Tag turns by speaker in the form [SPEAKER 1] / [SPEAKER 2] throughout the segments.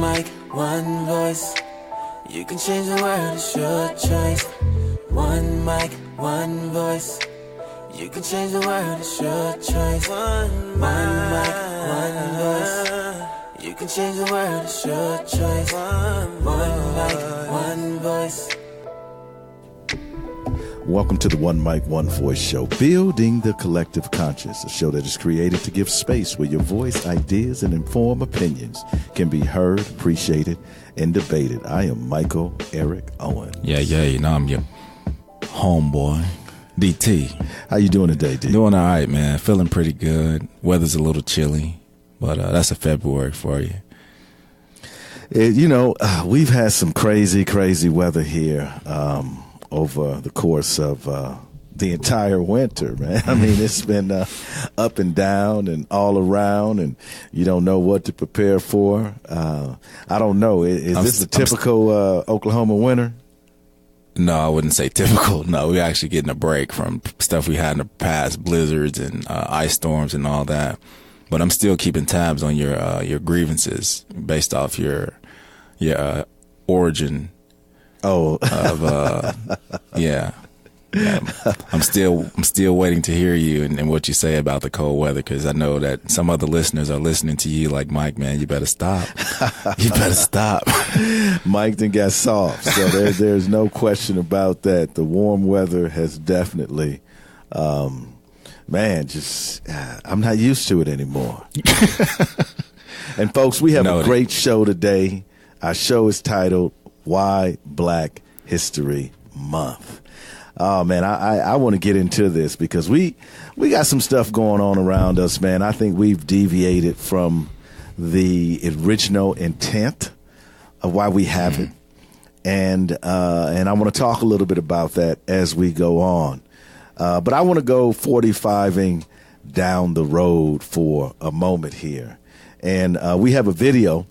[SPEAKER 1] mic, one voice. You can change the world, it's your choice. One mic, one voice. You can change the world, it's your choice. One mic, one voice. You can change the world, it's your choice. One mic, one voice.
[SPEAKER 2] Welcome to the One Mic, One Voice show, building the collective conscious, a show that is created to give space where your voice, ideas, and informed opinions can be heard, appreciated, and debated. I am Michael Eric Owen.
[SPEAKER 3] Yeah, you know I'm your homeboy, DT.
[SPEAKER 2] How you doing today, D?
[SPEAKER 3] Doing all right, man. Feeling pretty good. Weather's a little chilly, but that's a February for you.
[SPEAKER 2] We've had some crazy weather here over the course of the entire winter, man. I mean, it's been up and down and all around, and you don't know what to prepare for. I don't know. Is this the typical Oklahoma winter?
[SPEAKER 3] No, I wouldn't say typical. No, we're actually getting a break from stuff we had in the past, blizzards and ice storms and all that. But I'm still keeping tabs on your grievances based off your origin.
[SPEAKER 2] Oh,
[SPEAKER 3] yeah. I'm still waiting to hear you and what you say about the cold weather, because I know that some other listeners are listening to you like, Mike, man, you better stop. You better stop.
[SPEAKER 2] Mike then got soft, so there's no question about that. The warm weather has definitely, I'm not used to it anymore. And folks, we have a great show today. Our show is titled Why Black History Month. Oh, man, I want to get into this because we got some stuff going on around us, man. I think we've deviated from the original intent of why we have it. And I want to talk a little bit about that as we go on. But I want to go 45ing down the road for a moment here. And we have a video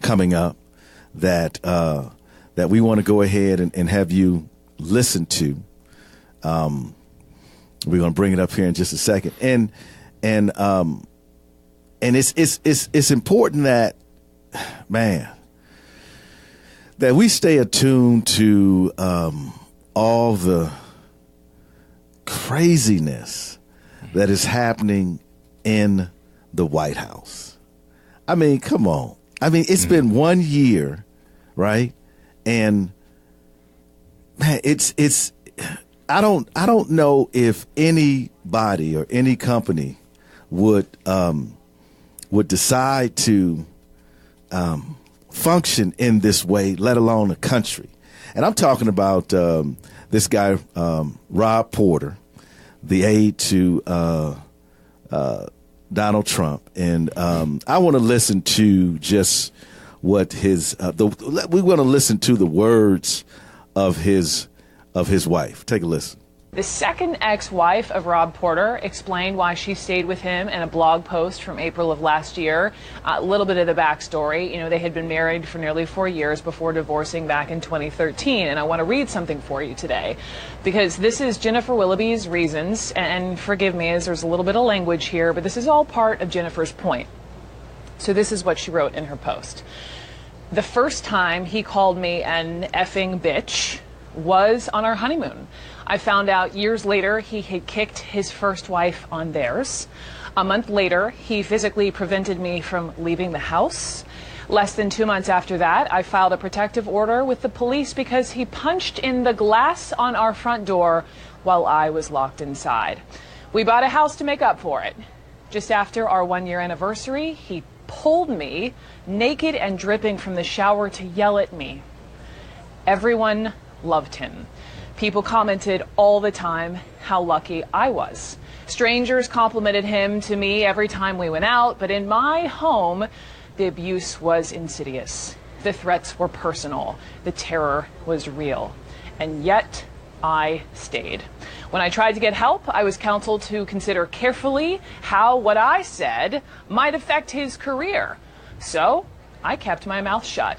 [SPEAKER 2] coming up that we want to go ahead and have you listen to. We're going to bring it up here in just a second. And it's important that, man, that we stay attuned to all the craziness that is happening in the White House. I mean, come on. I mean, it's been 1 year, right? And man, it's I don't know if anybody or any company would decide to function in this way, let alone a country. And I'm talking about this guy, Rob Porter, the aide to Donald Trump. And I want to listen to just what we want to listen to the words of his wife. Take a listen.
[SPEAKER 4] The second ex-wife of Rob Porter explained why she stayed with him in a blog post from April of last year. A little bit of the backstory. They had been married for nearly 4 years before divorcing back in 2013. And I want to read something for you today, because this is Jennifer Willoughby's reasons. And forgive me as there's a little bit of language here, but this is all part of Jennifer's point. So this is what she wrote in her post. The first time he called me an effing bitch was on our honeymoon. I found out years later he had kicked his first wife on theirs. A month later, he physically prevented me from leaving the house. Less than 2 months after that, I filed a protective order with the police because he punched in the glass on our front door while I was locked inside. We bought a house to make up for it. Just after our 1-year anniversary, he pulled me naked and dripping from the shower to yell at me. Everyone loved him. People commented all the time how lucky I was. Strangers complimented him to me every time we went out, but in my home, the abuse was insidious. The threats were personal. The terror was real. And yet, I stayed. When I tried to get help, I was counseled to consider carefully how what I said might affect his career. So, I kept my mouth shut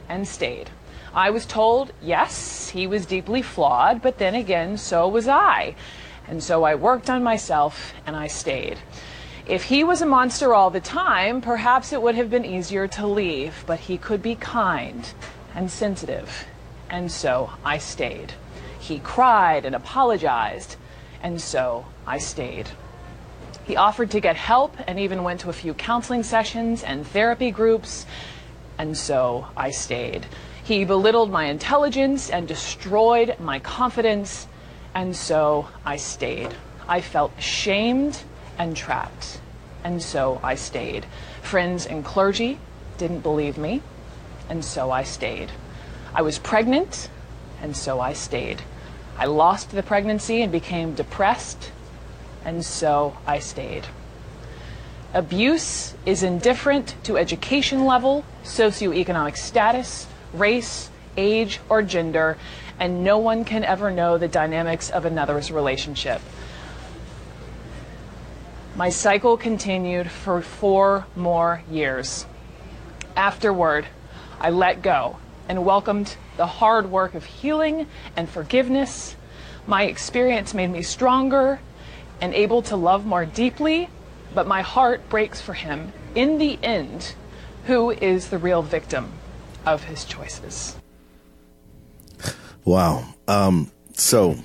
[SPEAKER 4] and stayed. I was told, yes, he was deeply flawed, but then again, so was I. And so I worked on myself and I stayed. If he was a monster all the time, perhaps it would have been easier to leave, but he could be kind and sensitive, and so I stayed. He cried and apologized, and so I stayed. He offered to get help and even went to a few counseling sessions and therapy groups, and so I stayed. He belittled my intelligence and destroyed my confidence, and so I stayed. I felt ashamed and trapped, and so I stayed. Friends and clergy didn't believe me, and so I stayed. I was pregnant, and so I stayed. I lost the pregnancy and became depressed, and so I stayed. Abuse is indifferent to education level, socioeconomic status, race, age, or gender, and no one can ever know the dynamics of another's relationship. My cycle continued for 4 more years. Afterward, I let go and welcomed the hard work of healing and forgiveness. My experience made me stronger and able to love more deeply, but my heart breaks for him in the end, who is the real victim of his choices.
[SPEAKER 2] Wow. So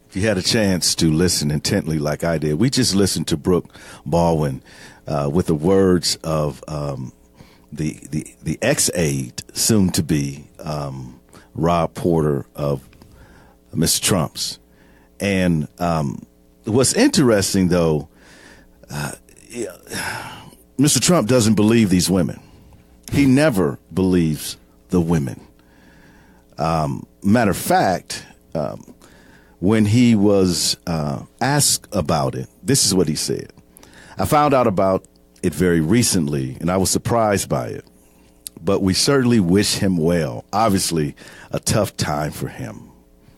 [SPEAKER 2] if you had a chance to listen intently like I did, we just listened to Brooke Baldwin with the words of the ex-aide, soon to be Rob Porter of Mr. Trump's. And what's interesting, though, Mr. Trump doesn't believe these women. He never believes the women. Matter of fact, when he was asked about it, this is what he said. I found out about it very recently, and I was surprised by it. But we certainly wish him well. Obviously, a tough time for him,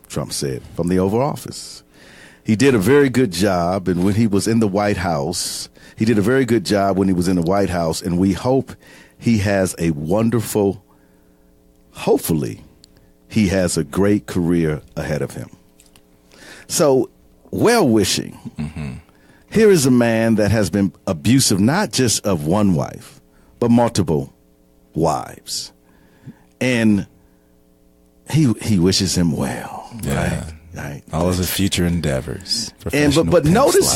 [SPEAKER 2] Trump said, from the Oval Office. He did a very good job, and when he was in the White House, and we hope he has a wonderful, hopefully, he has a great career ahead of him. So, well-wishing. Mm-hmm. Here is a man that has been abusive, not just of one wife, but multiple wives. And he wishes him well.
[SPEAKER 3] Yeah.
[SPEAKER 2] Right.
[SPEAKER 3] All of his future endeavors.
[SPEAKER 2] And but notice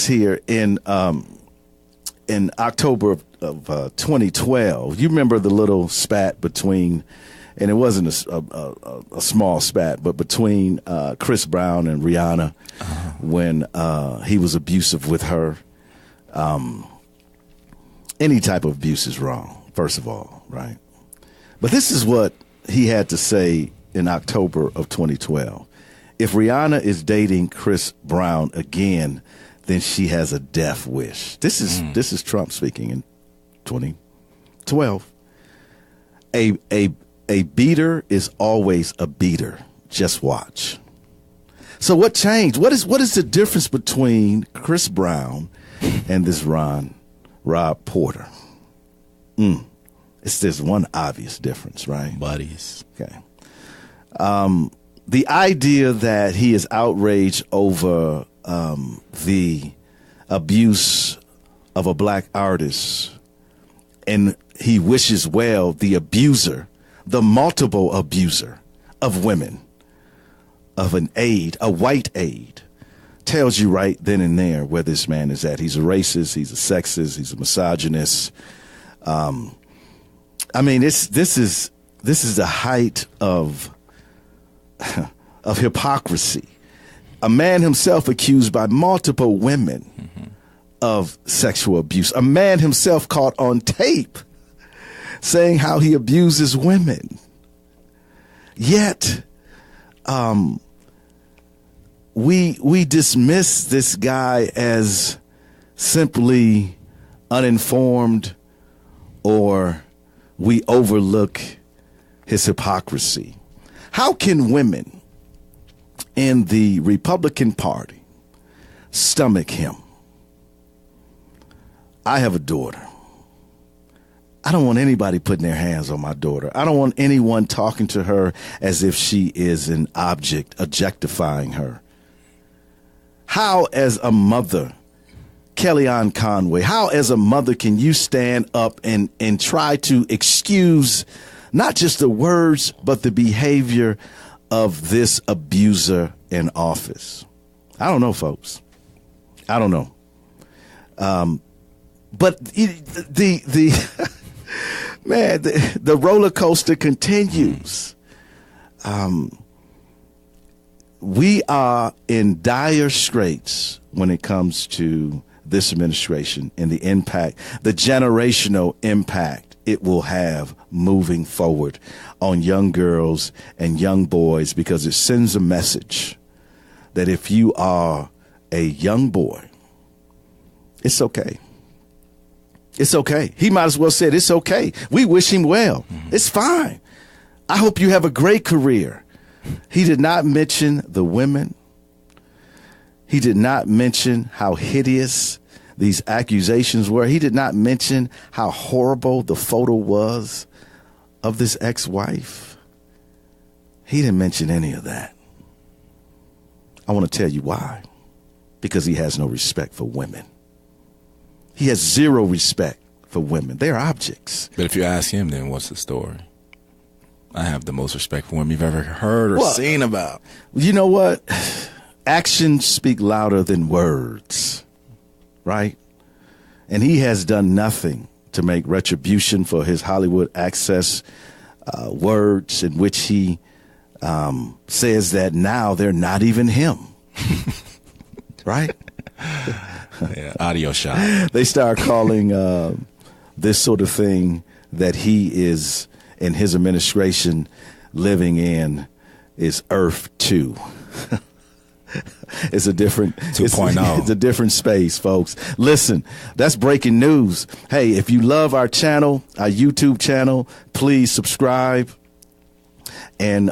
[SPEAKER 2] here in October of 2012, you remember the little spat between, and it wasn't a small spat, but between Chris Brown and Rihanna when he was abusive with her. Any type of abuse is wrong, first of all, right? But this is what he had to say in October of 2012. If Rihanna is dating Chris Brown again, then she has a death wish. This is Trump speaking in 2012. A beater is always a beater. Just watch. So what changed? What is the difference between Chris Brown and this Rob Porter? There's one obvious difference, right?
[SPEAKER 3] Buddies.
[SPEAKER 2] Okay. The idea that he is outraged over the abuse of a black artist, and he wishes well the abuser, the multiple abuser of women, of an aide, a white aide, tells you right then and there where this man is at. He's a racist, he's a sexist, he's a misogynist. I mean, this is the height of hypocrisy. A man himself accused by multiple women of sexual abuse. A man himself caught on tape saying how he abuses women. Yet, we dismiss this guy as simply uninformed, or we overlook his hypocrisy. How can women in the Republican Party stomach him? I have a daughter. I don't want anybody putting their hands on my daughter. I don't want anyone talking to her as if she is an object, objectifying her. How, as a mother, Kellyanne Conway, how as a mother can you stand up and try to excuse not just the words, but the behavior of this abuser in office? I don't know, folks. I don't know. But man, the roller coaster continues. We are in dire straits when it comes to this administration and the impact, the generational impact it will have moving forward on young girls and young boys, because it sends a message that if you are a young boy, it's okay. It's okay. He might as well said it's okay. We wish him well. It's fine. I hope you have a great career. He did not mention the women. He did not mention how hideous these accusations were. He did not mention how horrible the photo was of this ex-wife. He didn't mention any of that. I want to tell you why. Because he has no respect for women. He has zero respect for women. They're objects.
[SPEAKER 3] But if you ask him, then what's the story? I have the most respect for women you've ever heard or seen about.
[SPEAKER 2] You know what? Actions speak louder than words, right? And he has done nothing to make retribution for his Hollywood Access words in which he says that now they're not even him, right?
[SPEAKER 3] Yeah, audio shot.
[SPEAKER 2] They start calling this sort of thing that he is in his administration living in is Earth 2. It's a different
[SPEAKER 3] 2.0.
[SPEAKER 2] It's a different space, folks. Listen, that's breaking news. Hey, if you love our channel, our YouTube channel, please subscribe and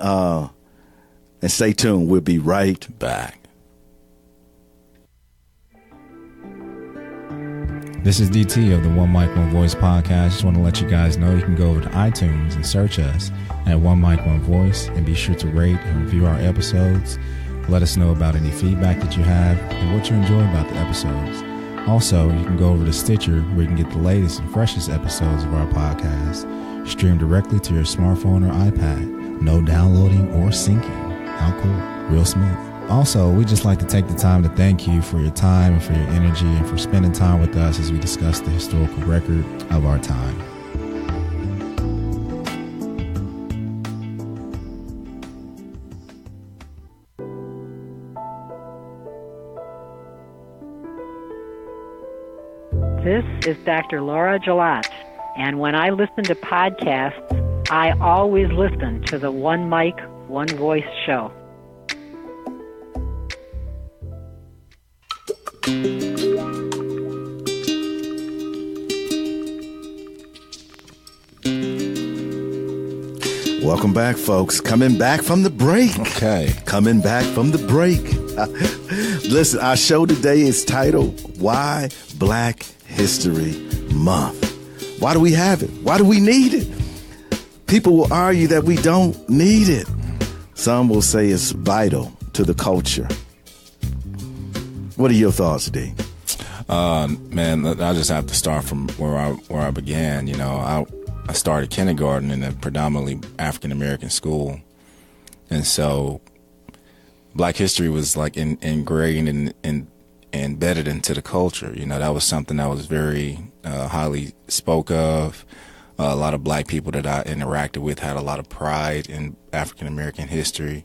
[SPEAKER 2] stay tuned. We'll be right back.
[SPEAKER 5] This is DT of the One Mic, One Voice podcast. Just want to let you guys know you can go over to iTunes and search us at One Mic, One Voice, and be sure to rate and review our episodes. Let us know about any feedback that you have and what you enjoy about the episodes. Also, you can go over to Stitcher, where you can get the latest and freshest episodes of our podcast streamed directly to your smartphone or iPad. No downloading or syncing. How cool. Real smooth. Also, we'd just like to take the time to thank you for your time and for your energy and for spending time with us as we discuss the historical record of our time.
[SPEAKER 6] This is Dr. Laura Gillot, and when I listen to podcasts, I always listen to the One Mic, One Voice show.
[SPEAKER 2] Welcome back, folks. Coming back from the break.
[SPEAKER 3] Okay.
[SPEAKER 2] Coming back from the break. Listen, our show today is titled Why Black History Month. Why do we have it? Why do we need it? People will argue that we don't need it. Some will say it's vital to the culture. What are your thoughts, D?
[SPEAKER 3] Man, I just have to start from where I began. You know, I started kindergarten in a predominantly African-American school. And so Black history was like ingrained and embedded into the culture. You know, that was something that was very highly spoke of. A lot of Black people that I interacted with had a lot of pride in African-American history.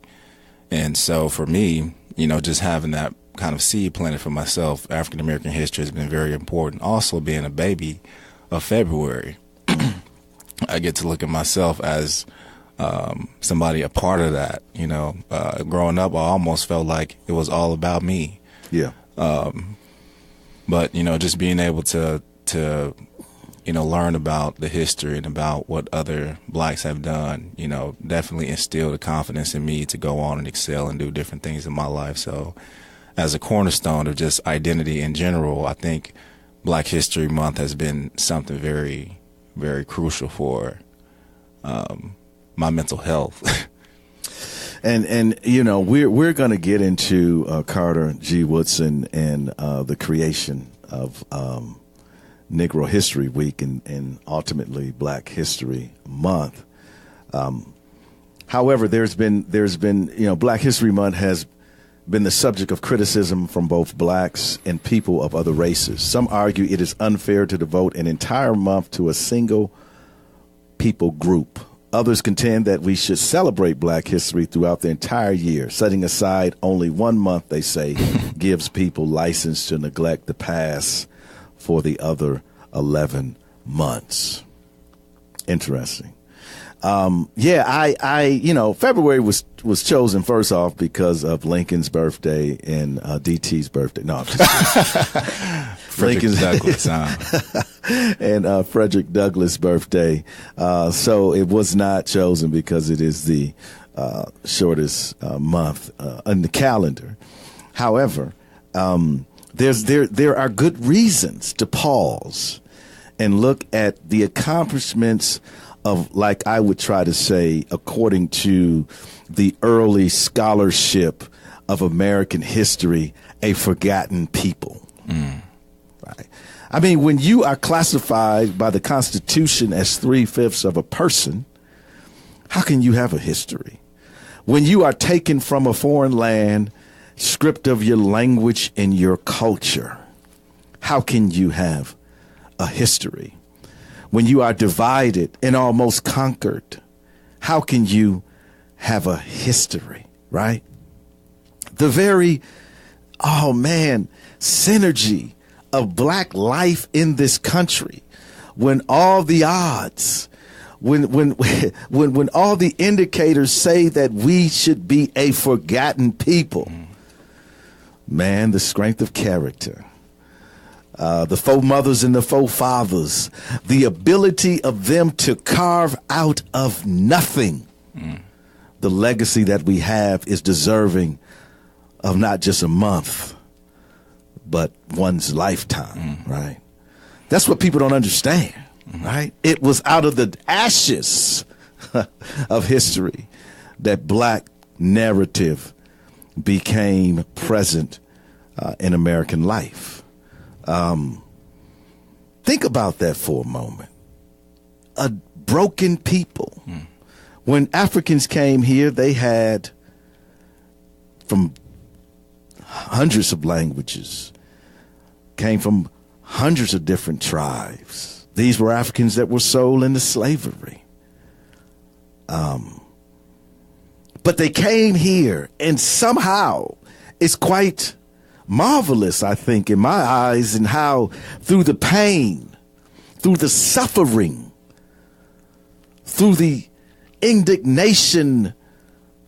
[SPEAKER 3] And so for me, you know, just having that kind of seed planted for myself, African-American history has been very important. Also being a baby of February, I get to look at myself as somebody a part of that. You know, growing up, I almost felt like it was all about me.
[SPEAKER 2] Yeah.
[SPEAKER 3] But, you know, just being able to, you know, learn about the history and about what other Blacks have done, you know, definitely instilled the confidence in me to go on and excel and do different things in my life. So as a cornerstone of just identity in general, I think Black History Month has been something very, very crucial for my mental health.
[SPEAKER 2] And you know, we're going to get into Carter G. Woodson and the creation of Negro History Week and ultimately Black History Month. However, there's been Black History Month has been the subject of criticism from both blacks and people of other races. Some argue it is unfair to devote an entire month to a single people group. Others contend that we should celebrate Black history throughout the entire year. Setting aside only 1 month, they say, gives people license to neglect the past for the other 11 months. Interesting. February was chosen first off because of Lincoln's birthday and DT's birthday. No, I'm just
[SPEAKER 3] Lincoln's Douglas,
[SPEAKER 2] and Frederick Douglass' birthday. So it was not chosen because it is the shortest month in the calendar. However, there are good reasons to pause and look at the accomplishments of, like I would try to say, according to the early scholarship of American history, a forgotten people. Right. I mean, when you are classified by the Constitution as 3/5 of a person, how can you have a history? When you are taken from a foreign land, stripped of your language and your culture, how can you have a history? When you are divided and almost conquered, how can you have a history, right? The very, synergy of black life in this country, when all the odds, when all the indicators say that we should be a forgotten people, man, the strength of character, the foremothers and the forefathers, the ability of them to carve out of nothing. The legacy that we have is deserving of not just a month, but one's lifetime, right? That's what people don't understand, right? It was out of the ashes of history that black narrative became present in American life. Think about that for a moment. A broken people. When Africans came here, they had from hundreds of languages, came from hundreds of different tribes. These were Africans that were sold into slavery. But they came here, and somehow it's quite marvelous, I think, in my eyes, and how through the pain, through the suffering, through the indignation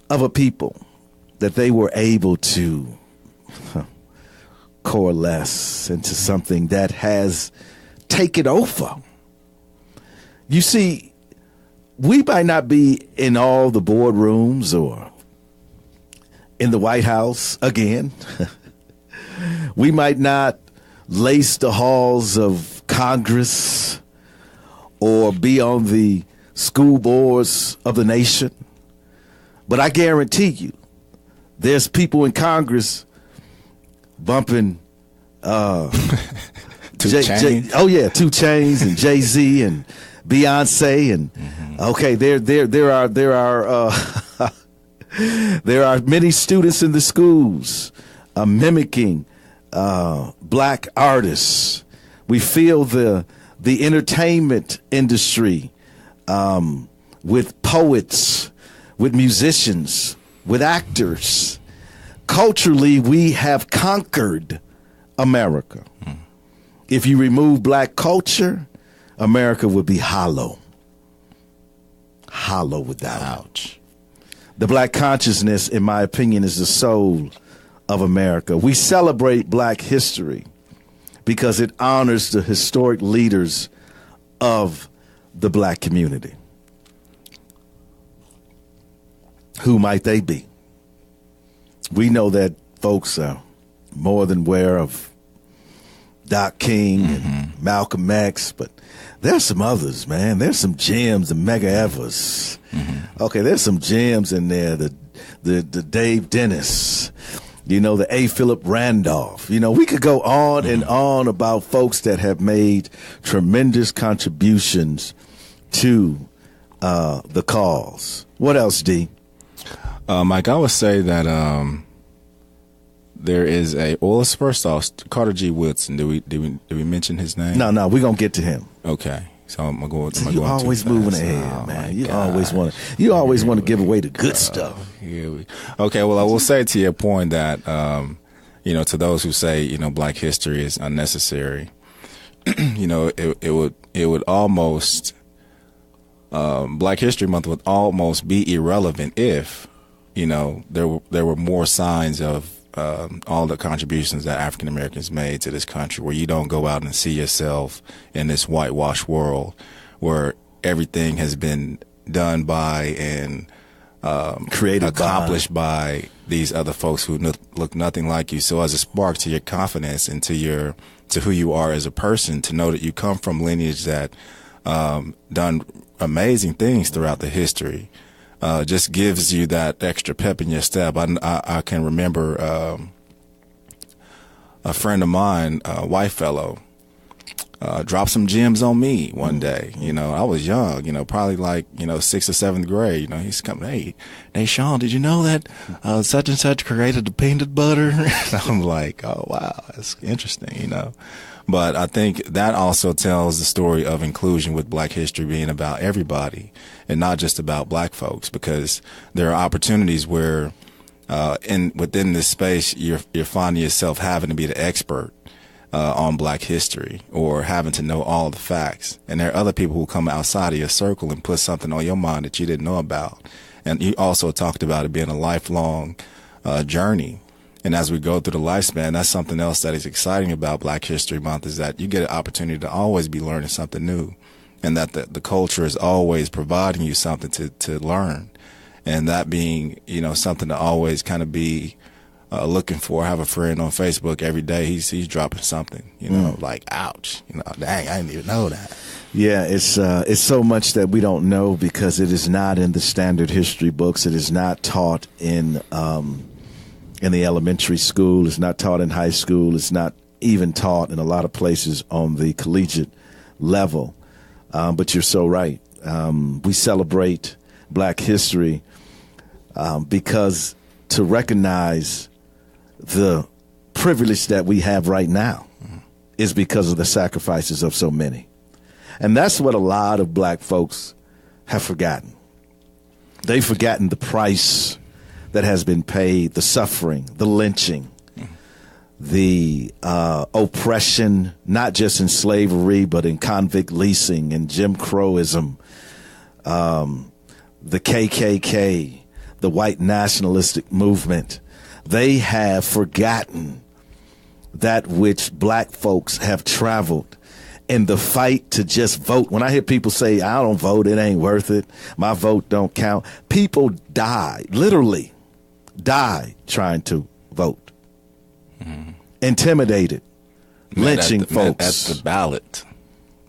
[SPEAKER 2] of a people, that they were able to coalesce into something that has taken over. You see, we might not be in all the boardrooms or in the White House again. We might not lace the halls of Congress or be on the school boards of the nation. But I guarantee you, there's people in Congress bumping
[SPEAKER 3] 2 Chainz.
[SPEAKER 2] 2 Chainz and Jay-Z and Beyonce and okay, there are many students in the schools mimicking black artists. We feel the entertainment industry with poets, with musicians, with actors. Culturally, we have conquered America. If you remove black culture, America would be hollow. Hollow without.
[SPEAKER 3] Ouch.
[SPEAKER 2] The black consciousness, in my opinion, is the soul of America. We celebrate black history because it honors the historic leaders of the black community. Who might they be? We know that folks are more than aware of Doc King and Malcolm X, but there's some others, man. There's some gems, the Mega Evers. Okay, there's some gems in there, the Dave Dennis, the A. Philip Randolph. We could go on and on about folks that have made tremendous contributions to the cause. What else, D?
[SPEAKER 3] Mike, I would say that there is first off, Carter G. Woodson. Did we mention his name?
[SPEAKER 2] No, we're going to get to him.
[SPEAKER 3] Okay. So I'm going to
[SPEAKER 2] you always moving ahead, man. You always want to give away the good stuff.
[SPEAKER 3] Okay, well, I will say to your point that to those who say Black history is unnecessary, it would almost Black History Month would almost be irrelevant if there were more signs of all the contributions that African Americans made to this country, where you don't go out and see yourself in this whitewashed world where everything has been done by and accomplished by these other folks who look nothing like you. So as a spark to your confidence and to who you are as a person, to know that you come from lineage that done amazing things throughout the history, just gives you that extra pep in your step. I can remember a friend of mine, a white fellow, dropped some gems on me one day. I was young, probably like, 6th or 7th grade. He's coming, hey, Sean, did you know that such and such created the peanut butter? I'm like, oh, wow, that's interesting, But I think that also tells the story of inclusion, with Black history being about everybody and not just about Black folks, because there are opportunities where within this space you're finding yourself having to be the expert on Black history or having to know all the facts. And there are other people who come outside of your circle and put something on your mind that you didn't know about. And you also talked about it being a lifelong journey. And as we go through the lifespan, that's something else that is exciting about Black History Month, is that you get an opportunity to always be learning something new, and that the culture is always providing you something to learn. And that being, something to always kind of be looking for. I have a friend on Facebook every day. He's dropping something, like, ouch, dang, I didn't even know that.
[SPEAKER 2] Yeah, it's so much that we don't know because it is not in the standard history books. It is not taught in the elementary school. It's not taught in high school. It's not even taught in a lot of places on the collegiate level. But you're so right. We celebrate Black history because to recognize the privilege that we have right now is because of the sacrifices of so many. And that's what a lot of Black folks have forgotten. They've forgotten the price that has been paid, the suffering, the lynching, the oppression, not just in slavery, but in convict leasing and Jim Crowism, the KKK, the white nationalistic movement. They have forgotten that which Black folks have traveled in the fight to just vote. When I hear people say, I don't vote, it ain't worth it, my vote don't count. People die, literally die trying to vote. Intimidated, lynching folks.
[SPEAKER 3] Met at the ballot,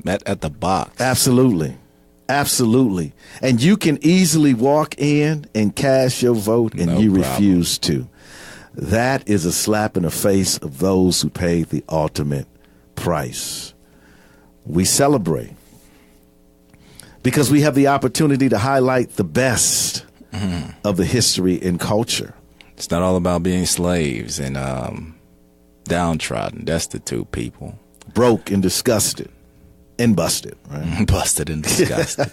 [SPEAKER 3] met at the box.
[SPEAKER 2] Absolutely. And you can easily walk in and cast your vote and you refuse to. That is a slap in the face of those who paid the ultimate price. We celebrate because we have the opportunity to highlight the best of the history and culture.
[SPEAKER 3] It's not all about being slaves and downtrodden, destitute people.
[SPEAKER 2] Broke and disgusted and busted, right?
[SPEAKER 3] Busted and disgusted.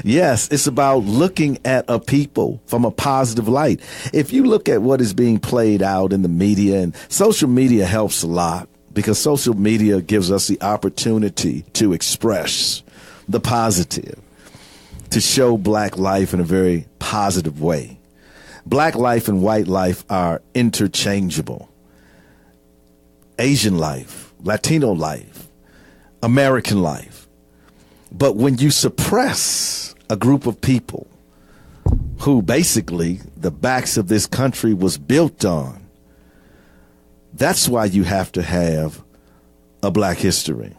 [SPEAKER 2] Yes, it's about looking at a people from a positive light. If you look at what is being played out in the media, and social media helps a lot because social media gives us the opportunity to express the positive, to show Black life in a very positive way. Black life and white life are interchangeable. Asian life, Latino life, American life. But when you suppress a group of people who basically the backs of this country was built on, that's why you have to have a Black history.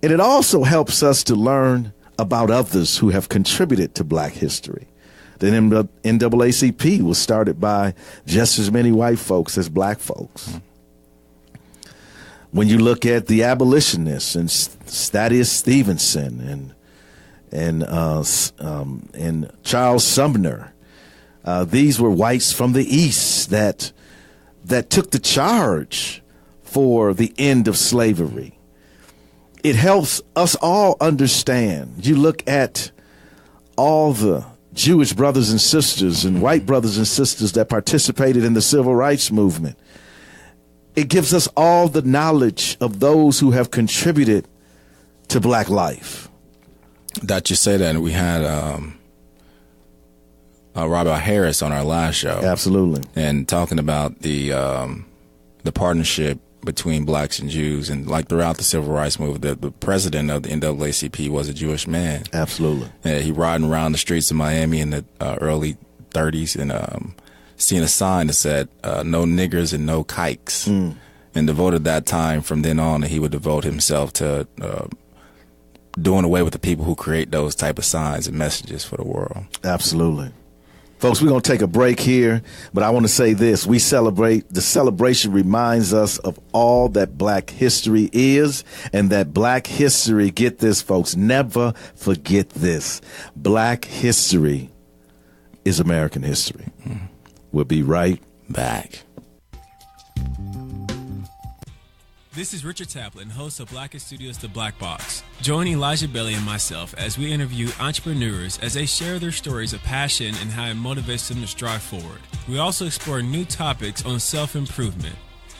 [SPEAKER 2] And it also helps us to learn about others who have contributed to Black history. The NAACP was started by just as many white folks as black folks. When you look at the abolitionists and Thaddeus Stevenson and Charles Sumner, these were whites from the East that took the charge for the end of slavery. It helps us all understand. You look at all the Jewish brothers and sisters and white brothers and sisters that participated in the civil rights movement. It gives us all the knowledge of those who have contributed to black life.
[SPEAKER 3] That you say that, and we had Robert Harris on our last show.
[SPEAKER 2] Absolutely.
[SPEAKER 3] And talking about the partnership between blacks and Jews, and like throughout the civil rights movement, the president of the NAACP was a Jewish man. Absolutely. He riding around the streets of Miami in the early 30s and seeing a sign that said no niggers and no kikes, and devoted that time from then on, and he would devote himself to doing away with the people who create those type of signs and messages for the world.
[SPEAKER 2] Absolutely. Folks, we're going to take a break here, but I want to say this. The celebration reminds us of all that black history is, and that black history, get this, folks, never forget this. Black history is American history. We'll be right back.
[SPEAKER 7] This is Richard Taplin, host of Blackest Studios' The Black Box. Join Elijah Bailey and myself as we interview entrepreneurs as they share their stories of passion and how it motivates them to strive forward. We also explore new topics on self-improvement.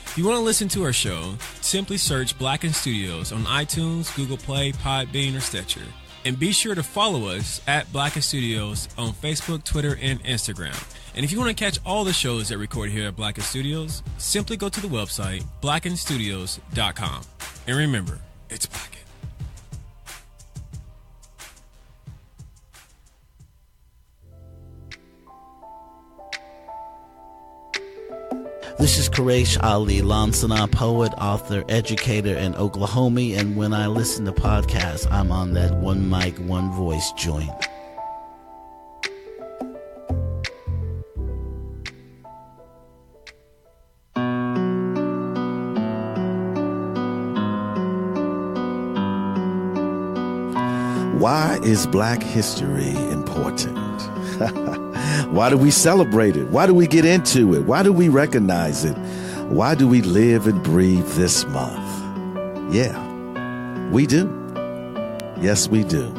[SPEAKER 7] If you want to listen to our show, simply search Blackened Studios on iTunes, Google Play, Podbean, or Stitcher. And be sure to follow us at Blackened Studios on Facebook, Twitter, and Instagram. And if you want to catch all the shows that record here at Blackened Studios, simply go to the website, blackenedstudios.com. And remember, it's Blackened.
[SPEAKER 8] This is Quraysh Ali Lansana, poet, author, educator, and Oklahoma. And when I listen to podcasts, I'm on that One Mic, One Voice joint.
[SPEAKER 2] Why is black history important? Why do we celebrate it? Why do we get into it? Why do we recognize it? Why do we live and breathe this month? Yeah, we do. Yes, we do.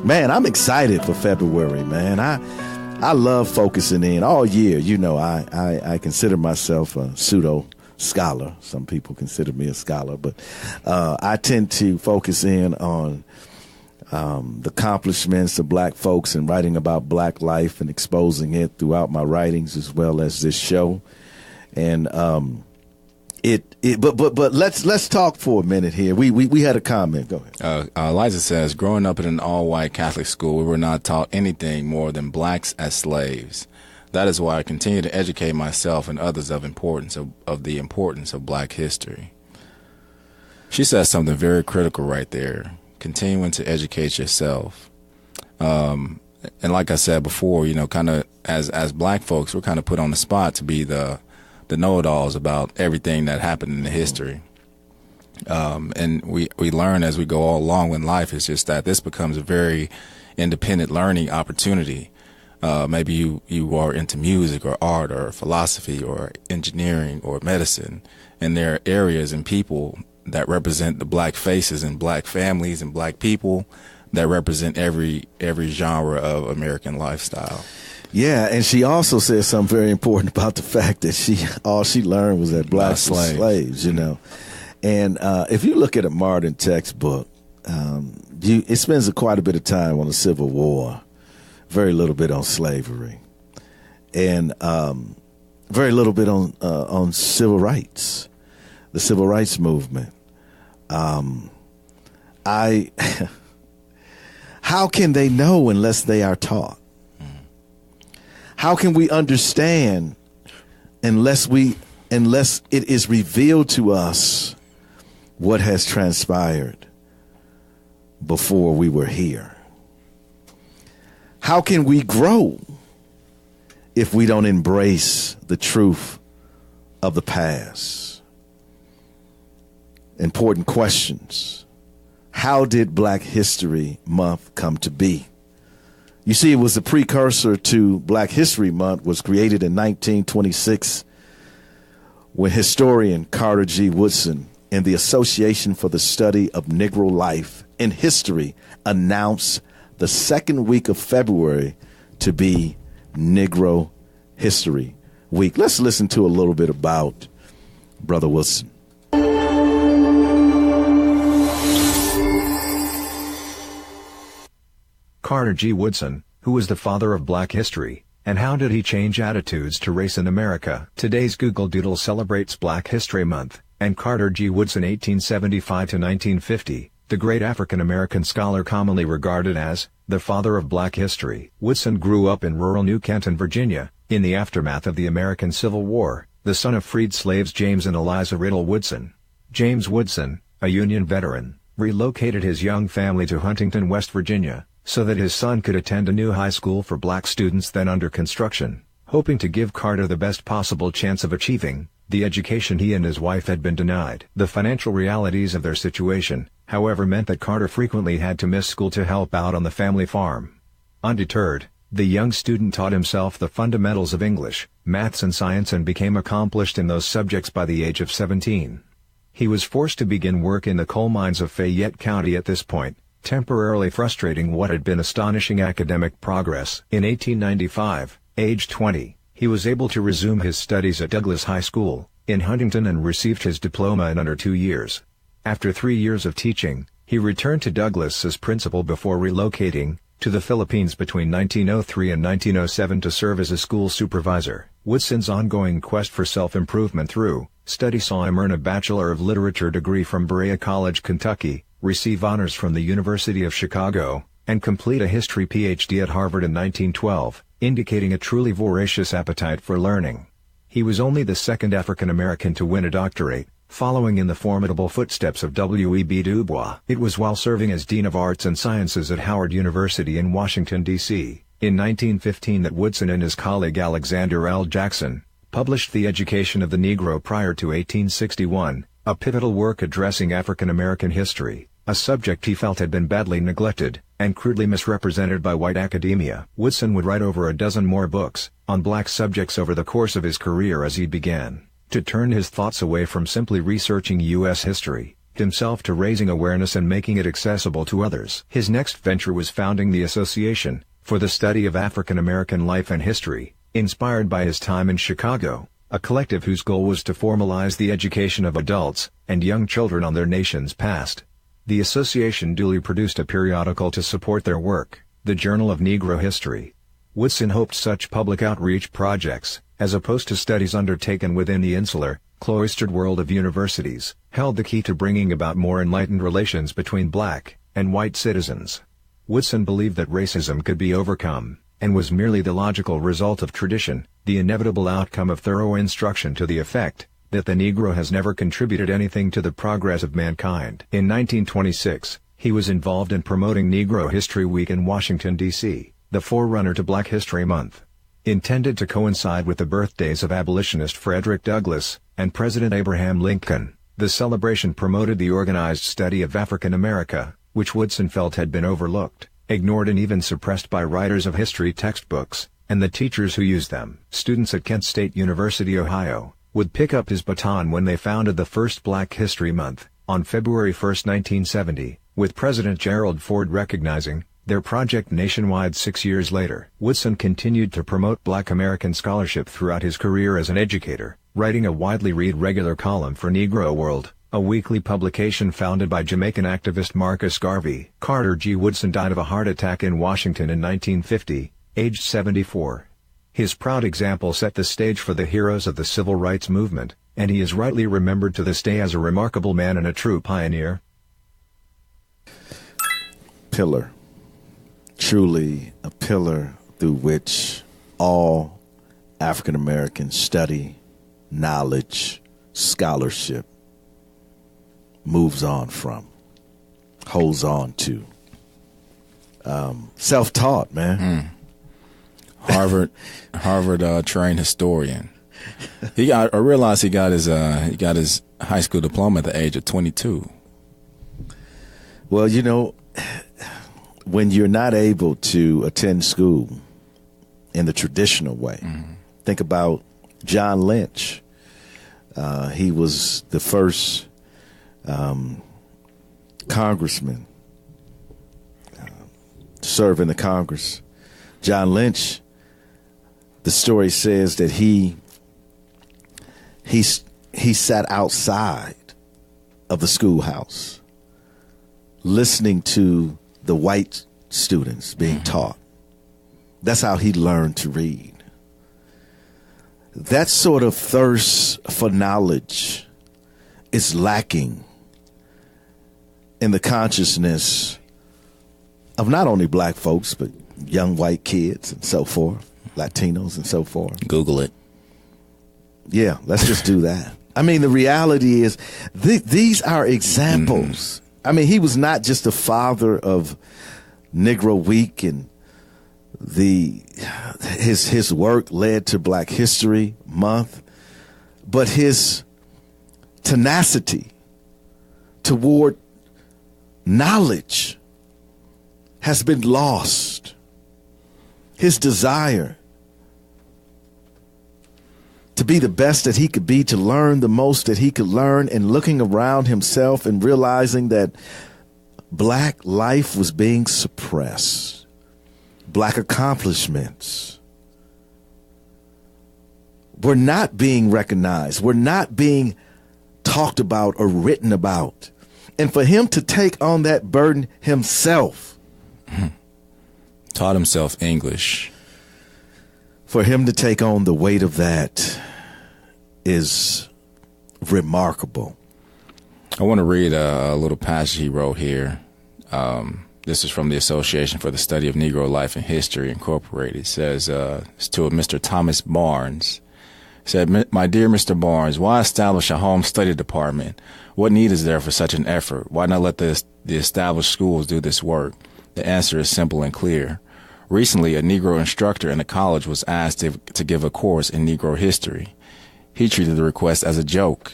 [SPEAKER 2] Man, I'm excited for February, man. I love focusing in all year. You know, I consider myself a pseudo scholar. Some people consider me a scholar, but I tend to focus in on the accomplishments of black folks and writing about black life and exposing it throughout my writings as well as this show. And but let's talk for a minute here. We had a comment. Go ahead.
[SPEAKER 3] Eliza says, growing up in an all-white Catholic school, we were not taught anything more than blacks as slaves. That is why I continue to educate myself and others of the importance of black history. She says something very critical right there. Continuing to educate yourself. And like I said before, you know, kind of as black folks, we're kind of put on the spot to be the know-it-alls about everything that happened in the history. And we learn as we go all along in life. It's just that this becomes a very independent learning opportunity. Maybe you are into music or art or philosophy or engineering or medicine, and there are areas and people that represent the black faces and black families and black people that represent every genre of American lifestyle.
[SPEAKER 2] Yeah, and she also said something very important about the fact that all she learned was that blacks were slaves, you know. And if you look at a modern textbook, it spends quite a bit of time on the Civil War, very little bit on slavery, and very little bit on civil rights, the civil rights movement. How can they know unless they are taught? How can we understand unless it is revealed to us what has transpired before we were here? How can we grow if we don't embrace the truth of the past? Important questions. How did Black History Month come to be? You see, it was a precursor to Black History Month, was created in 1926 when historian Carter G. Woodson and the Association for the Study of Negro Life and History announced the second week of February to be Negro History Week. Let's listen to a little bit about Brother Woodson.
[SPEAKER 9] Carter G. Woodson, who was the father of Black history, and how did he change attitudes to race in America? Today's Google Doodle celebrates Black History Month, and Carter G. Woodson 1875 to 1950, the great African-American scholar commonly regarded as the father of Black history. Woodson grew up in rural New Canton, Virginia, in the aftermath of the American Civil War, the son of freed slaves James and Eliza Riddle Woodson. James Woodson, a Union veteran, relocated his young family to Huntington, West Virginia, so that his son could attend a new high school for Black students then under construction, hoping to give Carter the best possible chance of achieving the education he and his wife had been denied. The financial realities of their situation, however, meant that Carter frequently had to miss school to help out on the family farm. Undeterred, the young student taught himself the fundamentals of English, maths and science and became accomplished in those subjects by the age of 17. He was forced to begin work in the coal mines of Fayette County at this point, temporarily frustrating what had been astonishing academic progress. In 1895, age 20, he was able to resume his studies at Douglas High School, in Huntington, and received his diploma in under 2 years. After 3 years of teaching, he returned to Douglas as principal before relocating to the Philippines between 1903 and 1907 to serve as a school supervisor. Woodson's ongoing quest for self-improvement through study saw him earn a Bachelor of Literature degree from Berea College, Kentucky, receive honors from the University of Chicago, and complete a history Ph.D. at Harvard in 1912, indicating a truly voracious appetite for learning. He was only the second African American to win a doctorate, following in the formidable footsteps of W.E.B. Du Bois. It was while serving as Dean of Arts and Sciences at Howard University in Washington, D.C., in 1915 that Woodson and his colleague Alexander L. Jackson published The Education of the Negro prior to 1861, a pivotal work addressing African American history, a subject he felt had been badly neglected and crudely misrepresented by white academia. Woodson would write over a dozen more books on Black subjects over the course of his career as he began to turn his thoughts away from simply researching U.S. history, himself to raising awareness and making it accessible to others. His next venture was founding the Association for the Study of African American Life and History, inspired by his time in Chicago, a collective whose goal was to formalize the education of adults and young children on their nation's past. The association duly produced a periodical to support their work, the Journal of Negro History. Woodson hoped such public outreach projects, as opposed to studies undertaken within the insular, cloistered world of universities, held the key to bringing about more enlightened relations between Black and white citizens. Woodson believed that racism could be overcome, and was merely the logical result of tradition, the inevitable outcome of thorough instruction to the effect that the Negro has never contributed anything to the progress of mankind. In 1926, he was involved in promoting Negro History Week in Washington, D.C., the forerunner to Black History Month. Intended to coincide with the birthdays of abolitionist Frederick Douglass and President Abraham Lincoln, the celebration promoted the organized study of African America, which Woodson felt had been overlooked, ignored and even suppressed by writers of history textbooks, and the teachers who used them. Students at Kent State University, Ohio, would pick up his baton when they founded the first Black History Month, on February 1, 1970, with President Gerald Ford recognizing their project nationwide 6 years later. Woodson continued to promote Black American scholarship throughout his career as an educator, writing a widely read regular column for Negro World, a weekly publication founded by Jamaican activist Marcus Garvey. Carter G. Woodson died of a heart attack in Washington in 1950, aged 74. His proud example set the stage for the heroes of the civil rights movement, and he is rightly remembered to this day as a remarkable man and a true pioneer.
[SPEAKER 2] Pillar. Truly a pillar through which all African Americans study, knowledge, scholarship moves on from, holds on to. self-taught, man.
[SPEAKER 3] Harvard trained historian. I realized he got his high school diploma at the age of 22.
[SPEAKER 2] Well, you know, when you're not able to attend school in the traditional way, think about John Lynch. He was the first congressman to serve in the Congress. John Lynch, the story says that he sat outside of the schoolhouse listening to the white students being taught. That's how he learned to read. That sort of thirst for knowledge is lacking in the consciousness of not only black folks, but young white kids and so forth, Latinos and so forth.
[SPEAKER 3] Google it.
[SPEAKER 2] Yeah, let's just do that. I mean, the reality is these are examples. I mean, he was not just the father of Negro Week, and his work led to Black History Month, but his tenacity toward knowledge has been lost. His desire to be the best that he could be, to learn the most that he could learn, and looking around himself and realizing that black life was being suppressed. Black accomplishments were not being recognized, were not being talked about or written about. And for him to take on that burden himself.
[SPEAKER 3] Taught himself English.
[SPEAKER 2] For him to take on the weight of that is remarkable.
[SPEAKER 3] I want to read a little passage he wrote here. This is from the Association for the Study of Negro Life and History, Incorporated. It says, it's to Mr. Thomas Barnes. It said, "My dear Mr. Barnes, why establish a home study department? What need is there for such an effort? Why not let the established schools do this work? The answer is simple and clear. Recently, a Negro instructor in a college was asked to give a course in Negro history. He treated the request as a joke.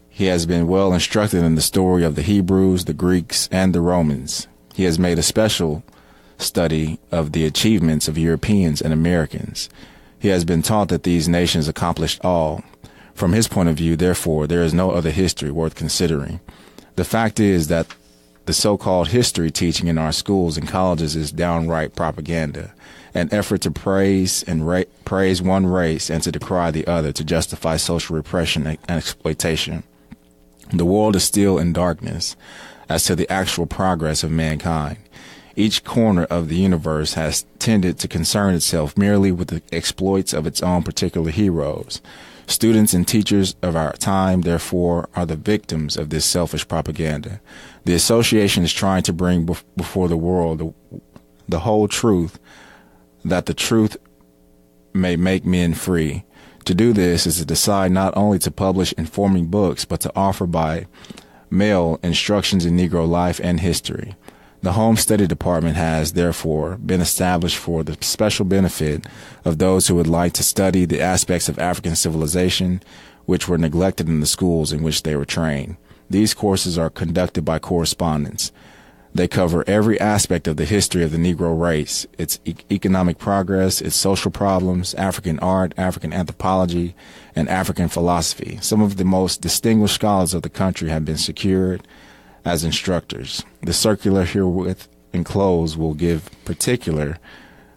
[SPEAKER 3] He has been well instructed in the story of the Hebrews, the Greeks, and the Romans. He has made a special study of the achievements of Europeans and Americans. He has been taught that these nations accomplished all. From his point of view, therefore, there is no other history worth considering. The fact is that the so-called history teaching in our schools and colleges is downright propaganda, an effort to praise one race and to decry the other, to justify social repression and exploitation. The world is still in darkness as to the actual progress of mankind. Each corner of the universe has tended to concern itself merely with the exploits of its own particular heroes. Students and teachers of our time, therefore, are the victims of this selfish propaganda. The association is trying to bring before the world the whole truth, that the truth may make men free. To do this is to decide not only to publish informing books, but to offer by mail instructions in Negro life and history. The Home Study Department has, therefore, been established for the special benefit of those who would like to study the aspects of African civilization which were neglected in the schools in which they were trained. These courses are conducted by correspondence. They cover every aspect of the history of the Negro race, its economic progress, its social problems, African art, African anthropology, and African philosophy. Some of the most distinguished scholars of the country have been secured as instructors. The circular herewith enclosed will give particular.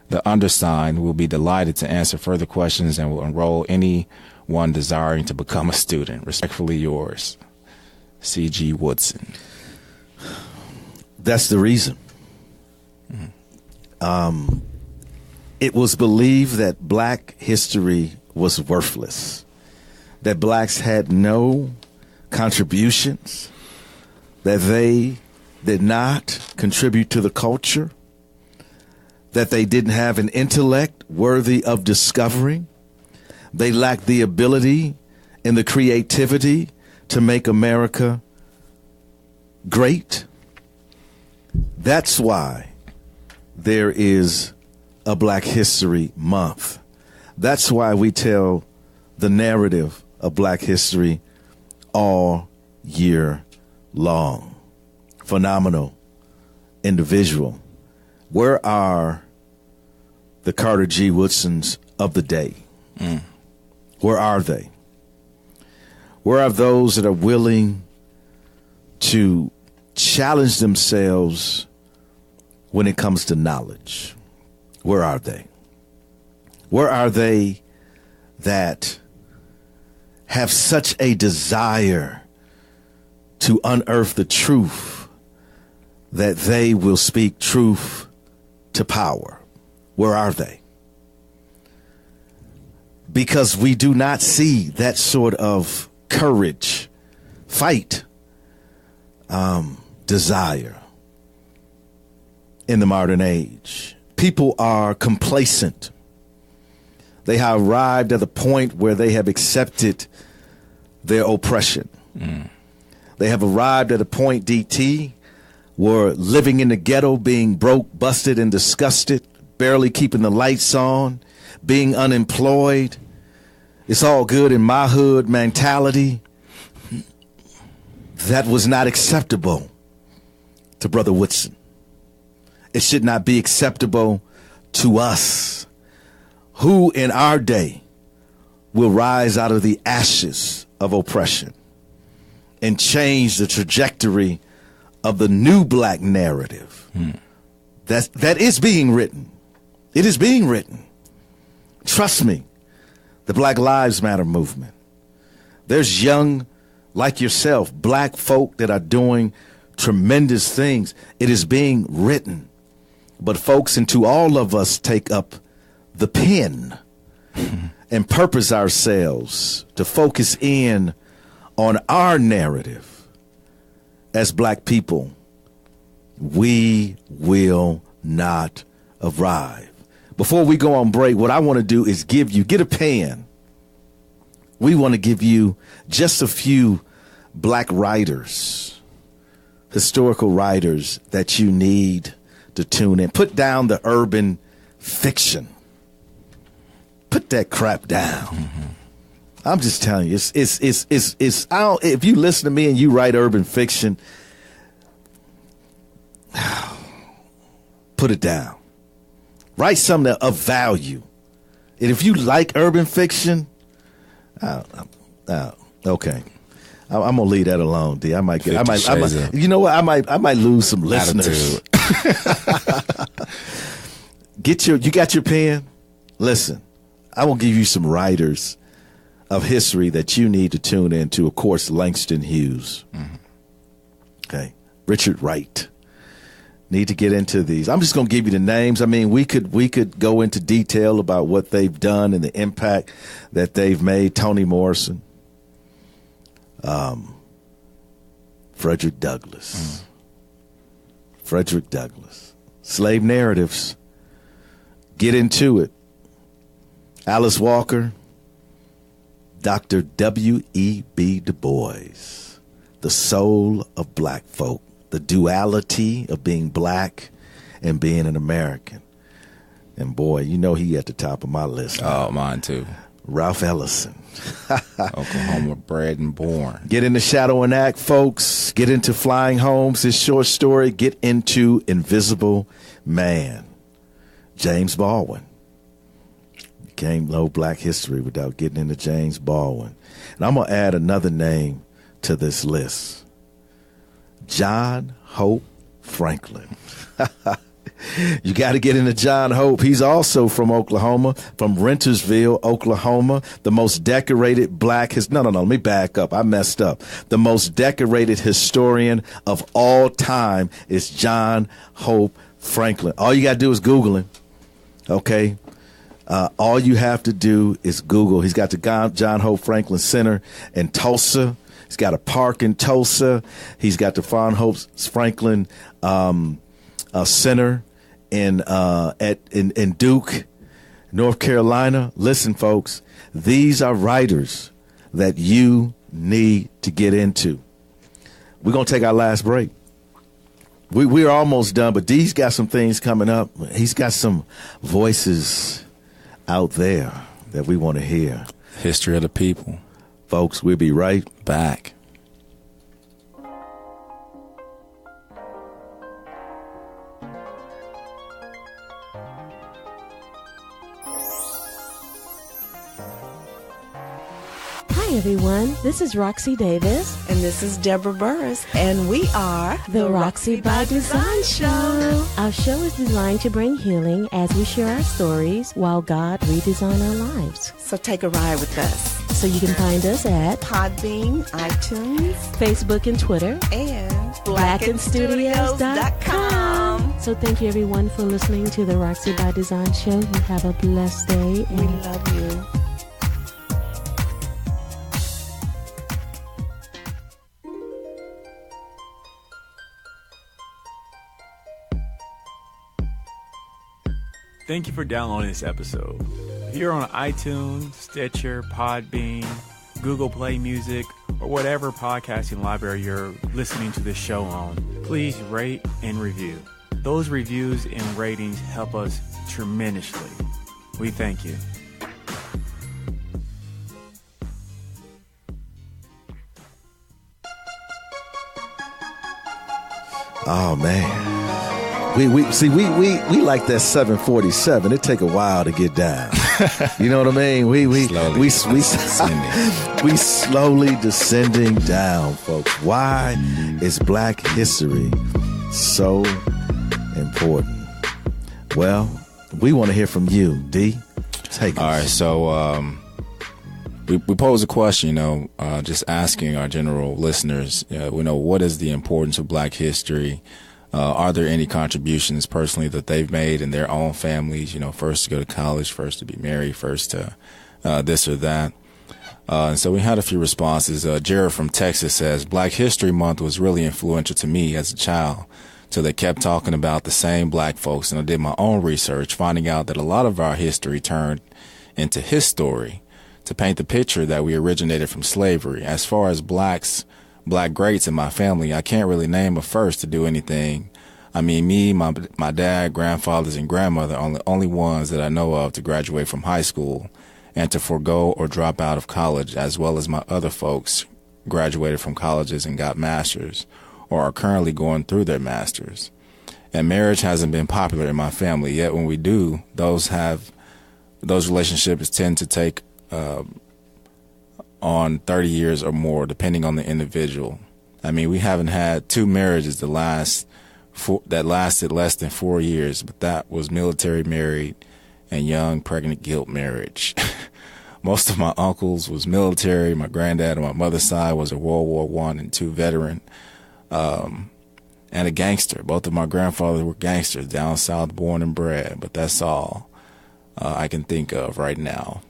[SPEAKER 3] The undersigned will be delighted to answer further questions and will enroll anyone desiring to become a student. Respectfully yours, C.G. Woodson.
[SPEAKER 2] That's the reason. It was believed that black history was worthless, that blacks had no contributions, that they did not contribute to the culture, that they didn't have an intellect worthy of discovering. They lacked the ability and the creativity to make America great. That's why there is a Black History Month. That's why we tell the narrative of Black history all year long. Phenomenal individual. Where are the Carter G. Woodsons of the day? Where are they? Where are those that are willing to challenge themselves when it comes to knowledge? Where are they? Where are they that have such a desire to unearth the truth that they will speak truth to power? Where are they? Because we do not see that sort of courage, fight, desire in the modern age. People are complacent. They have arrived at the point where they have accepted their oppression. They have arrived at a point, DT, where living in the ghetto, being broke, busted, and disgusted, barely keeping the lights on, being unemployed, it's all good in my hood mentality. That was not acceptable to Brother Woodson. It should not be acceptable to us, who in our day will rise out of the ashes of oppression and change the trajectory of the new Black narrative. That is being written. It is being written. Trust me, the Black Lives Matter movement. There's young, like yourself, Black folk that are doing tremendous things. It is being written. But folks, and to all of us, take up the pen and purpose ourselves to focus in on our narrative as Black people, we will not arrive. Before we go on break, what I want to do is get a pen. We want to give you just a few Black writers, historical writers that you need to tune in. Put down the urban fiction. Put that crap down. I'm just telling you, it's I don't, if you listen to me and you write urban fiction, put it down. Write something of value. And if you like urban fiction, okay. I'm gonna leave that alone, D. I might, you know what? I might lose some listeners. You got your pen? Listen, I will give you some writers of history that you need to tune into. Of course, Langston Hughes. Okay, Richard Wright. Need to get into these. I'm just gonna give you the names. I mean, we could go into detail about what they've done and the impact that they've made. Toni Morrison. Frederick Douglass. Frederick Douglass. Slave narratives. Get into it. Alice Walker. Dr. W.E.B. Du Bois. The soul of Black folk. The duality of being Black and being an American. And boy, you know he at the top of my list.
[SPEAKER 3] Oh, mine too.
[SPEAKER 2] Ralph Ellison.
[SPEAKER 3] Oklahoma bred and born.
[SPEAKER 2] Get into Shadow and Act, folks. Get into Flying Homes, his short story. Get into Invisible Man. James Baldwin. You can't know Black history without getting into James Baldwin. And I'm going to add another name to this list. John Hope Franklin. You got to get into John Hope. He's also from Oklahoma, from Rentersville, Oklahoma. The most decorated Black let me back up. I messed up. The most decorated historian of all time is John Hope Franklin. All you got to do is Google him. Okay. All you have to do is Google. He's got the John Hope Franklin Center in Tulsa. He's got a park in Tulsa. He's got the Von Hope Franklin Center in Duke, North Carolina. Listen, folks, these are writers that you need to get into. We're going to take our last break. We're almost done, but D's got some things coming up. He's got some voices out there that we want to hear.
[SPEAKER 3] History of the people.
[SPEAKER 2] Folks, we'll be right
[SPEAKER 3] back.
[SPEAKER 10] Hi, everyone. This is Roxy Davis.
[SPEAKER 11] And this is Deborah Burris. And we are
[SPEAKER 10] the Roxy by Design Show. Our show is designed to bring healing as we share our stories while God redesign our lives.
[SPEAKER 11] So take a ride with us.
[SPEAKER 10] So you can find us at
[SPEAKER 11] Podbean, iTunes,
[SPEAKER 10] Facebook and Twitter,
[SPEAKER 11] and
[SPEAKER 10] blackenstudios.com. So thank you, everyone, for listening to the Roxy by Design Show. You have a blessed day.
[SPEAKER 11] We love you.
[SPEAKER 7] Thank you for downloading this episode. If you're on iTunes, Stitcher, Podbean, Google Play Music, or whatever podcasting library you're listening to this show on, please rate and review. Those reviews and ratings help us tremendously. We thank you.
[SPEAKER 2] Oh, man. We like that 747. It take a while to get down. You know what I mean? We slowly descending down, folks. Why is Black history so important? Well, we want to hear from you, D. Take it.
[SPEAKER 3] All right, so we pose a question, just asking our general listeners, what is the importance of Black history? Are there any contributions personally that they've made in their own families? First to go to college, first to be married, first to this or that. And so we had a few responses. Jared from Texas says, Black History Month was really influential to me as a child. So they kept talking about the same black folks. And I did my own research, finding out that a lot of our history turned into his story to paint the picture that we originated from slavery. As far as black greats in my family, I can't really name a first to do anything. I mean, me, my dad, grandfathers, and grandmother are the only ones that I know of to graduate from high school and to forego or drop out of college, as well as my other folks graduated from colleges and got masters or are currently going through their masters. And marriage hasn't been popular in my family, yet when we do, those relationships tend to take on 30 years or more, depending on the individual. I mean, we haven't had two marriages that lasted less than 4 years, but that was military married and young pregnant guilt marriage. Most of my uncles was military. My granddad on my mother's side was a World War I and II veteran, and a gangster. Both of my grandfathers were gangsters, down south, born and bred, but that's all I can think of right now.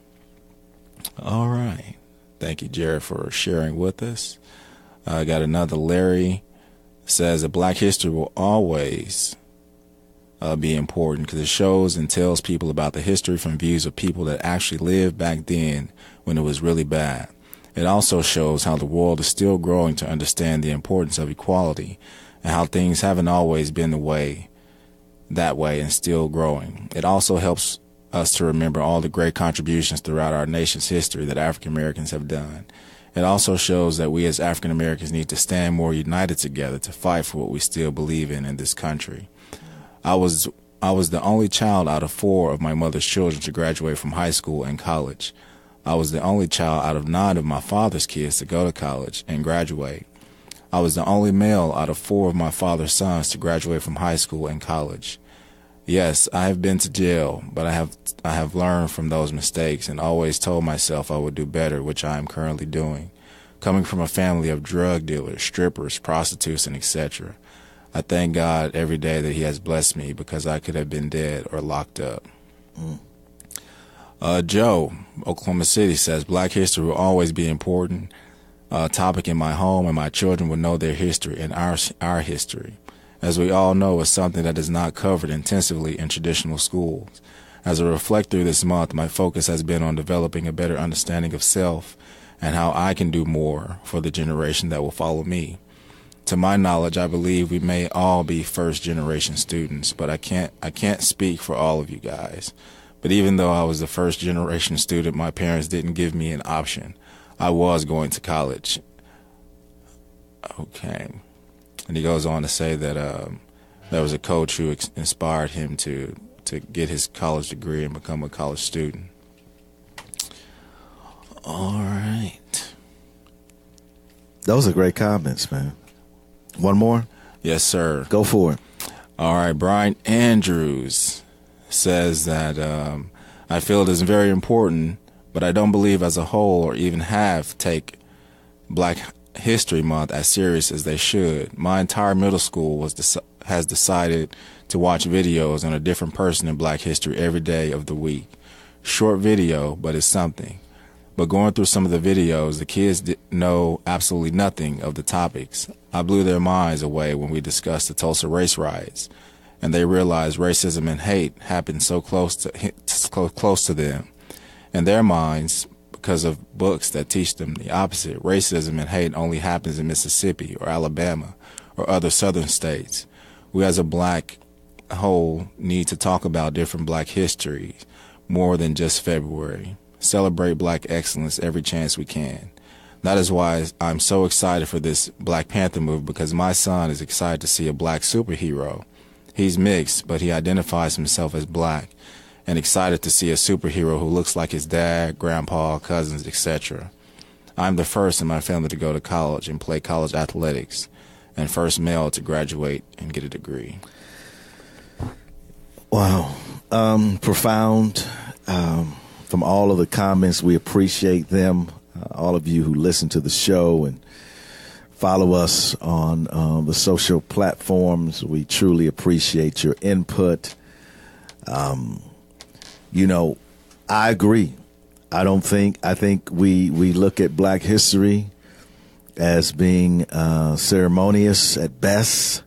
[SPEAKER 3] All right. Thank you, Jared, for sharing with us. I got another. Larry says that Black history will always be important because it shows and tells people about the history from views of people that actually lived back then when it was really bad. It also shows how the world is still growing to understand the importance of equality and how things haven't always been that way and still growing. It also helps us to remember all the great contributions throughout our nation's history that African Americans have done. It also shows that we as African Americans need to stand more united together to fight for what we still believe in this country. I was the only child out of 4 of my mother's children to graduate from high school and college. I was the only child out of 9 of my father's kids to go to college and graduate. I was the only male out of 4 of my father's sons to graduate from high school and college. Yes, I have been to jail, but I have learned from those mistakes and always told myself I would do better, which I am currently doing. Coming from a family of drug dealers, strippers, prostitutes, and etc., I thank God every day that he has blessed me because I could have been dead or locked up. Joe, Oklahoma City, says, Black history will always be important topic in my home, and my children will know their history and our history. As we all know, is something that is not covered intensively in traditional schools. As I reflect through this month, my focus has been on developing a better understanding of self and how I can do more for the generation that will follow me. to my knowledge, I believe we may all be first-generation students, but I can't speak for all of you guys. But even though I was the first-generation student, my parents didn't give me an option. I was going to college. Okay. And he goes on to say that there was a coach who inspired him to get his college degree and become a college student. All right.
[SPEAKER 2] Those are great comments, man. One more?
[SPEAKER 3] Yes, sir.
[SPEAKER 2] Go for it.
[SPEAKER 3] All right. Brian Andrews says that I feel it is very important, but I don't believe as a whole or even half take Black History Month as serious as they should. My entire middle school has decided to watch videos on a different person in Black history every day of the week. Short video, but it's something. But going through some of the videos, the kids know absolutely nothing of the topics. I blew their minds away when we discussed the Tulsa race riots, and they realized racism and hate happened so close to them. In their minds, because of books that teach them the opposite, racism and hate only happens in Mississippi or Alabama or other southern states. We as a black whole need to talk about different Black histories more than just February. Celebrate Black excellence every chance we can. That is why I'm so excited for this Black Panther movie, because my son is excited to see a Black superhero. He's mixed, but he identifies himself as Black, and excited to see a superhero who looks like his dad, grandpa, cousins, etc. I'm the first in my family to go to college and play college athletics, and first male to graduate and get a degree.
[SPEAKER 2] Wow. Profound. From all of the comments, we appreciate them. All of you who listen to the show and follow us on the social platforms, we truly appreciate your input. You know, I agree. I think we look at Black history as being ceremonious at best,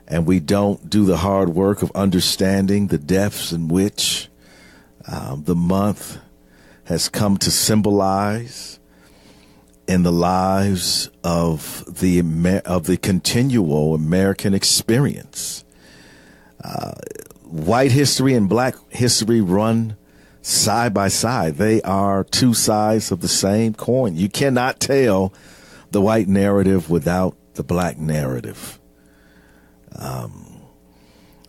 [SPEAKER 2] and we don't do the hard work of understanding the depths in which the month has come to symbolize in the lives of the continual American experience. White history and Black history run side by side. They are two sides of the same coin. You cannot tell the white narrative without the Black narrative.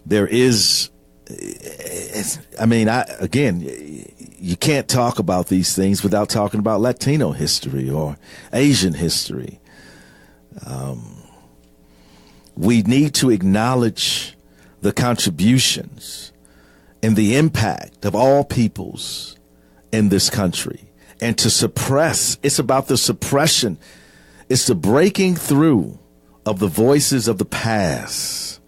[SPEAKER 2] There is, you can't talk about these things without talking about Latino history or Asian history. We need to acknowledge the contributions and the impact of all peoples in this country, and to suppress. It's about the suppression. It's the breaking through of the voices of the past,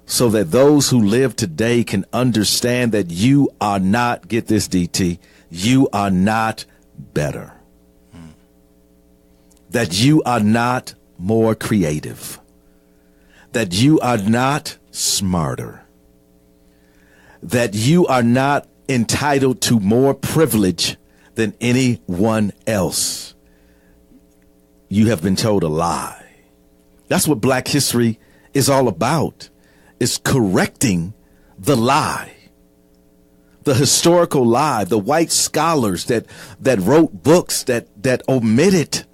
[SPEAKER 2] so that those who live today can understand that you are not, get this, DT, you are not better. That you are not more creative. That you are not smarter. That you are not entitled to more privilege than anyone else. You have been told a lie. That's what Black history is all about. Is correcting the lie, the historical lie, the white scholars that wrote books that omitted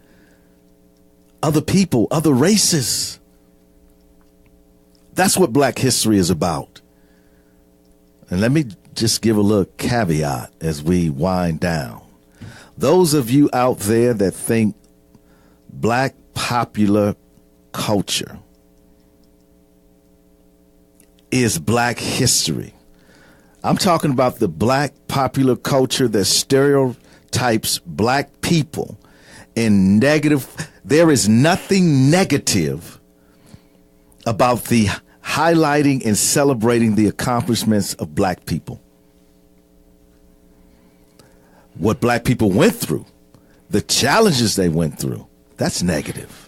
[SPEAKER 2] other people, other races. That's what Black history is about. And let me just give a little caveat as we wind down. Those of you out there that think Black popular culture is Black history. I'm talking about the Black popular culture that stereotypes Black people in negative. There is nothing negative about the highlighting and celebrating the accomplishments of Black people. What Black people went through, the challenges they went through, that's negative.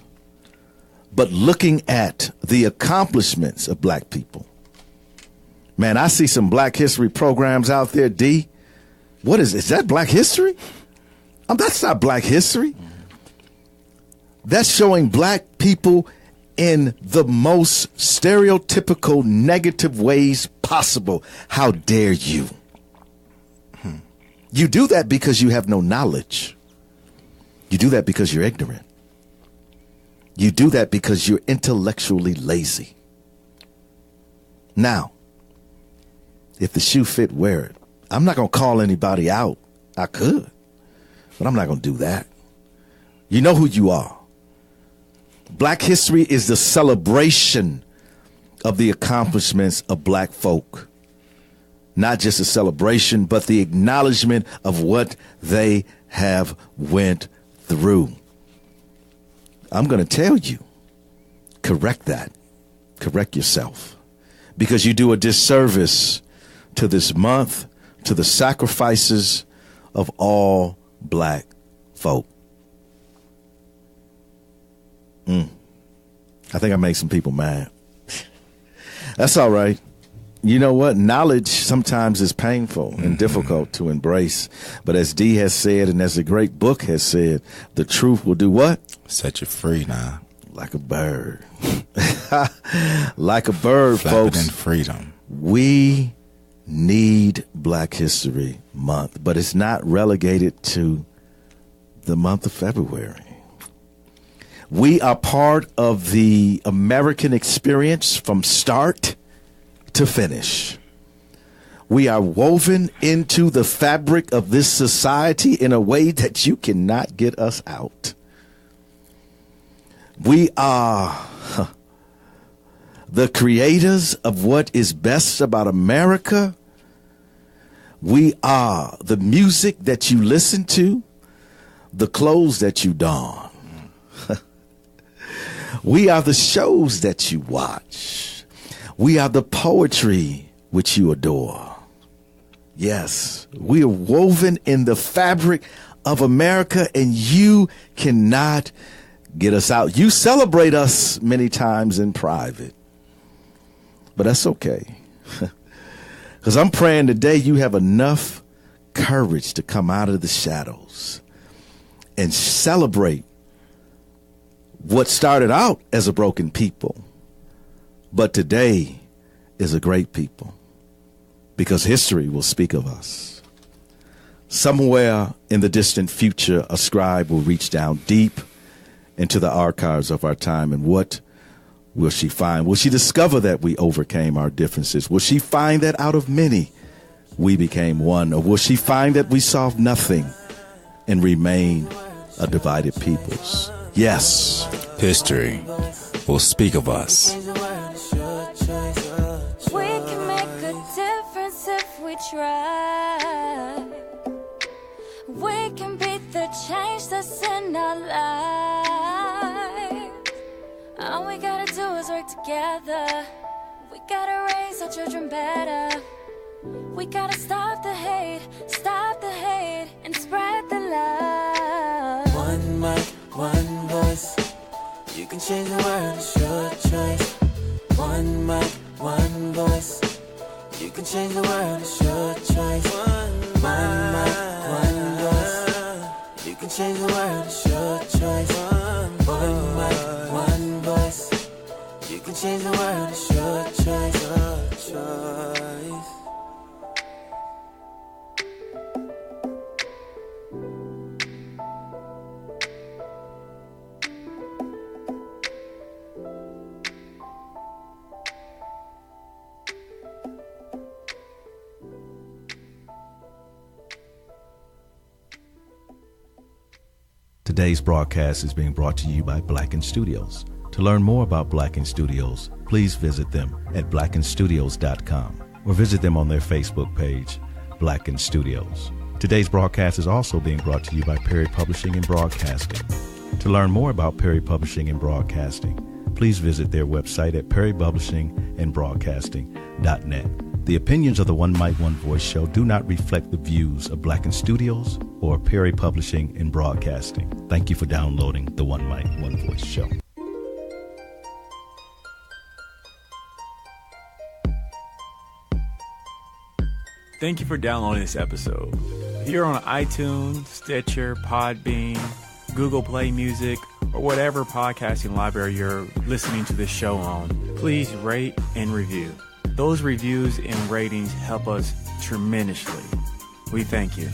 [SPEAKER 2] But looking at the accomplishments of Black people, man, I see some Black history programs out there, D. What is that Black history? That's not Black history. That's showing Black people in the most stereotypical negative ways possible. How dare you? You do that because you have no knowledge. You do that because you're ignorant. You do that because you're intellectually lazy. Now, if the shoe fit, wear it. I'm not going to call anybody out. I could, but I'm not going to do that. You know who you are. Black history is the celebration of the accomplishments of black folk. Not just a celebration, but the acknowledgement of what they have went through. I'm going to tell you, correct that. Correct yourself. Because you do a disservice to this month, to the sacrifices of all black folk. I think I made some people mad. That's all right. You know what? Knowledge sometimes is painful and difficult to embrace. But as D has said, and as the great book has said, the truth will do what?
[SPEAKER 3] Set you free now.
[SPEAKER 2] Like a bird. Like a bird, folks.
[SPEAKER 3] In freedom.
[SPEAKER 2] We need Black History Month, but it's not relegated to the month of February. We are part of the American experience from start to finish. We are woven into the fabric of this society in a way that you cannot get us out. We are the creators of what is best about America. We are the music that you listen to, the clothes that you don. We are the shows that you watch. We are the poetry which you adore. Yes, we are woven in the fabric of America, and you cannot get us out. You celebrate us many times in private, but that's okay. Because I'm praying today you have enough courage to come out of the shadows and celebrate what started out as a broken people, but today is a great people, because history will speak of us. Somewhere in the distant future, a scribe will reach down deep into the archives of our time, and what will she find? Will she discover that we overcame our differences? Will she find that out of many we became one? Or will she find that we solved nothing and remain a divided peoples? Yes.
[SPEAKER 3] History will speak of us.
[SPEAKER 12] We can make a difference if we try. We can beat the change that's in our lives. All we gotta do is work together. We gotta raise our children better. We gotta stop the hate, and spread the love.
[SPEAKER 1] One mic, one voice. You can change the world, it's your choice. One mic, one voice. You can change the world, it's your choice. One mic, one voice. You can change the world, it's your choice. One mic, one voice. You can change the world, it's your choice.
[SPEAKER 2] Today's broadcast is being brought to you by Blacken Studios. To learn more about Blacken Studios, please visit them at blackenstudios.com or visit them on their Facebook page, Blacken Studios. Today's broadcast is also being brought to you by Perry Publishing and Broadcasting. To learn more about Perry Publishing and Broadcasting, please visit their website at perrypublishingandbroadcasting.net. The opinions of the One Mic, One Voice show do not reflect the views of Blacken Studios or Perry Publishing and Broadcasting. Thank you for downloading the One Mic, One Voice show.
[SPEAKER 13] Thank you for downloading this episode. Here on iTunes, Stitcher, Podbean, Google Play Music, or whatever podcasting library you're listening to this show on, please rate and review. Those reviews and ratings help us tremendously. We thank you.